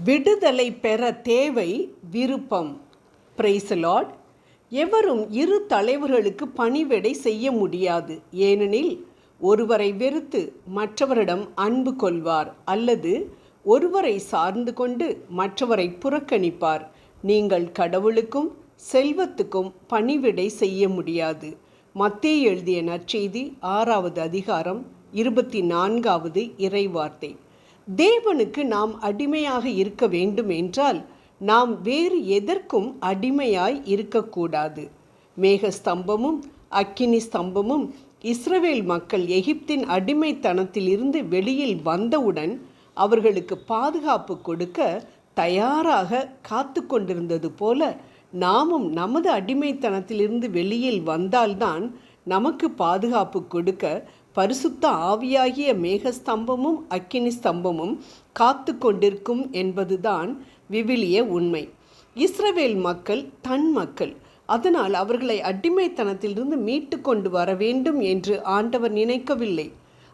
விடுதலை பெற தேவை விருப்பம். Praise the Lord. எவரும் இரு தலைவர்களுக்கு பணிவிடை செய்ய முடியாது. ஏனெனில் ஒருவரை வெறுத்து மற்றவரிடம் அன்பு கொள்வார், அல்லது ஒருவரை சார்ந்து கொண்டு மற்றவரை புறக்கணிப்பார். நீங்கள் கடவுளுக்கும் செல்வத்துக்கும் பணிவிடை செய்ய முடியாது. மத்தேயு எழுதிய நற்செய்தி 6வது அதிகாரம் 24வது இறைவார்த்தை. தேவனுக்கு நாம் அடிமையாக இருக்க வேண்டும் என்றால் நாம் வேறு எதற்கும் அடிமையாய் இருக்கக்கூடாது. மேக ஸ்தம்பமும் அக்கினி ஸ்தம்பமும் இஸ்ரவேல் மக்கள் எகிப்தின் அடிமைத்தனத்தில் இருந்து வெளியில் வந்தவுடன் அவர்களுக்கு பாதுகாப்பு கொடுக்க தயாராக காத்து கொண்டிருந்தது போல நாமும் நமது அடிமைத்தனத்திலிருந்து வெளியில் வந்தால்தான் நமக்கு பாதுகாப்பு கொடுக்க பரிசுத்த ஆவியாகிய மேகஸ்தம்பமும் அக்கினி ஸ்தம்பமும் காத்து கொண்டிருக்கும் என்பதுதான் விவிலிய உண்மை. இஸ்ரவேல் மக்கள் தன் மக்கள், அதனால் அவர்களை அடிமைத்தனத்திலிருந்து மீட்டு கொண்டு வர வேண்டும் என்று ஆண்டவர் நினைக்கவில்லை.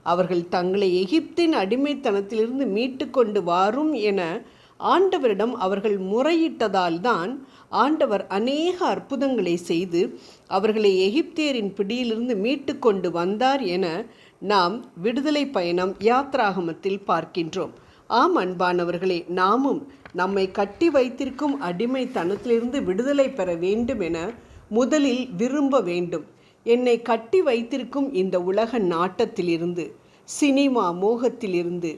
அவர்கள் தங்களை எகிப்தின் அடிமைத்தனத்திலிருந்து மீட்டு கொண்டு வரும் என ஆண்டவரிடம் அவர்கள் முறையிட்டதால் தான் ஆண்டவர் அநேக அற்புதங்களை செய்து அவர்களை எகிப்தியரின் பிடியிலிருந்து மீட்டு கொண்டு வந்தார் என நாம் விடுதலை பயணம் யாத்ராகமத்தில் பார்க்கின்றோம். ஆம் அன்பானவர்களே, நாமும் நம்மை கட்டி வைத்திருக்கும் அடிமைத்தனத்திலிருந்து விடுதலை பெற வேண்டும் என முதலில் விரும்ப வேண்டும். என்னை கட்டி வைத்திருக்கும் இந்த உலக நாட்டத்திலிருந்து, சினிமா மோகத்திலிருந்து,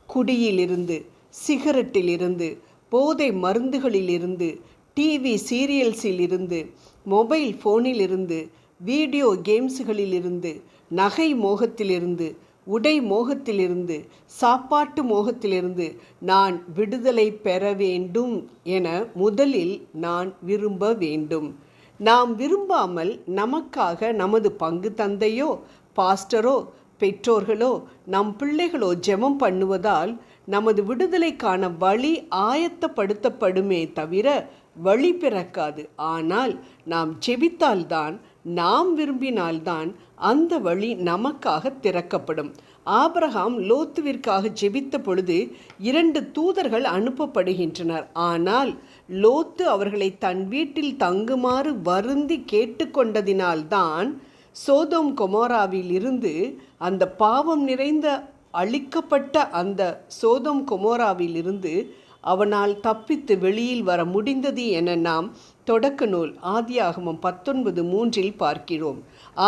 குடியிலிருந்து, சிகரெட்டிலிருந்து, போதை மருந்துகளிலிருந்து, டிவி சீரியல்ஸிலிருந்து, மொபைல் ஃபோனிலிருந்து, வீடியோ கேம்ஸுகளிலிருந்து, நகை மோகத்திலிருந்து, உடை மோகத்திலிருந்து, சாப்பாட்டு மோகத்திலிருந்து நான் விடுதலை பெற வேண்டும் என முதலில் நான் விரும்ப வேண்டும். நாம் விரும்பாமல் நமக்காக நமது பங்கு தந்தையோ பாஸ்டரோ பெற்றோர்களோ நம் பிள்ளைகளோ ஜெபம் பண்ணுவதால் நமது விடுதலைக்கான வழி ஆயத்தப்படுத்தப்படுமே தவிர வழி பிறக்காது. ஆனால் நாம் ஜெபித்தால்தான், நாம் விரும்பினால்தான் அந்த வழி நமக்காக திறக்கப்படும். ஆபிரகாம் லோத்துவிற்காக ஜெபித்த பொழுது 2 தூதர்கள் அனுப்பப்படுகின்றனர். ஆனால் லோத்து அவர்களை தன் வீட்டில் தங்குமாறு வருந்தி கேட்டுக்கொண்டதினால்தான் சோதோம் கொமோராவில் இருந்து, அந்த பாவம் நிறைந்த அழிக்கப்பட்ட அந்த சோதோம் கொமோராவில் இருந்து அவனால் தப்பித்து வெளியில் வர முடிந்தது என நாம் தொடக்க நூல் ஆதியாகமம் 19:3 பார்க்கிறோம்.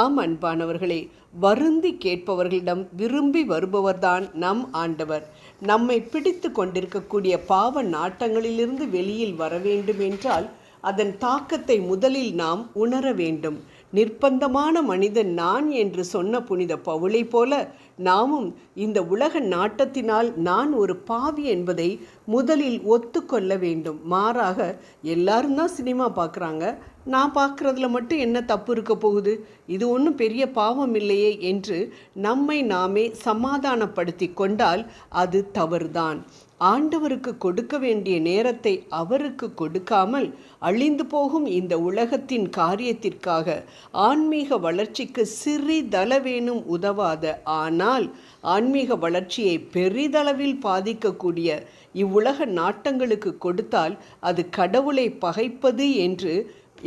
ஆம் அன்பானவர்களே, வருந்தி கேட்பவர்களிடம் விரும்பி வருபவர்தான் நம் ஆண்டவர். நம்மை பிடித்து கொண்டிருக்கக்கூடிய பாவ நாட்டங்களிலிருந்து வெளியில் வர வேண்டும் என்றால் அதன் தாக்கத்தை முதலில் நாம் உணர வேண்டும். நிர்பந்தமான மனிதன் நான் என்று சொன்ன புனித பவுலை போல நாமும் இந்த உலக நாட்டத்தினால் நான் ஒரு பாவி என்பதை முதலில் ஒத்துக்கொள்ள வேண்டும். மாறாக எல்லாரும் தான் சினிமா பார்க்குறாங்க, நான் பார்க்குறதுல மட்டும் என்ன தப்பு இருக்க போகுது, இது ஒன்றும் பெரிய பாவம் இல்லையே என்று நம்மை நாமே சமாதானப்படுத்தி கொண்டால் அது தவறுதான். ஆண்டவருக்கு கொடுக்க வேண்டிய நேரத்தை அவருக்கு கொடுக்காமல் அழிந்து போகும் இந்த உலகத்தின் காரியத்திற்காக ஆன்மீக வளர்ச்சிக்கு சிறிதளவேனும் உதவாத, ஆனால் ஆன்மீக வளர்ச்சியை பெரிதளவில் பாதிக்கக்கூடிய இவ்வுலக நாட்டங்களுக்கு கொடுத்தால் அது கடவுளை பகைப்பது என்று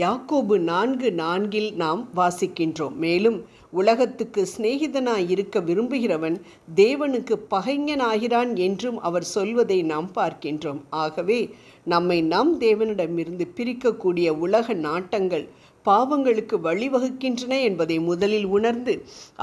யாக்கோபு 4:4 நாம் வாசிக்கின்றோம். மேலும் உலகத்துக்கு சிநேகிதனாய் இருக்க விரும்புகிறவன் தேவனுக்கு பகைஞனாகிறான் என்றும் அவர் சொல்வதை நாம் பார்க்கின்றோம். ஆகவே நம்மை நம் தேவனிடமிருந்து பிரிக்கக்கூடிய உலக நாட்டங்கள் பாவங்களுக்கு வழிவகுக்கின்றன என்பதை முதலில் உணர்ந்து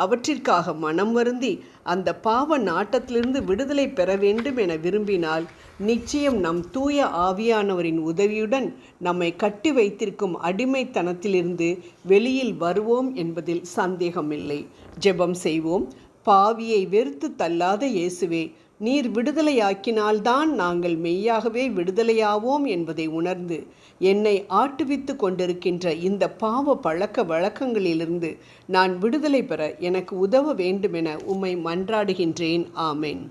அவற்றிற்காக மனம் வருந்தி அந்த பாவ நாட்டத்திலிருந்து விடுதலை பெற வேண்டும் என விரும்பினால் நிச்சயம் நம் தூய ஆவியானவரின் உதவியுடன் நம்மை கட்டி வைத்திருக்கும் அடிமைத்தனத்திலிருந்து வெளியில் வருவோம் என்பதில் சந்தேகமில்லை. ஜெபம் செய்வோம். பாவியை வெறுத்து தள்ளாத இயேசுவே, நீர் விடுதலையாக்கினால்தான் நாங்கள் மெய்யாகவே விடுதலையாவோம் என்பதை உணர்ந்து என்னை ஆட்டுவித்து கொண்டிருக்கின்ற இந்த பாவ பழக்க வழக்கங்களிலிருந்து நான் விடுதலை பெற எனக்கு உதவ வேண்டுமென உம்மை மன்றாடுகின்றேன். ஆமென்.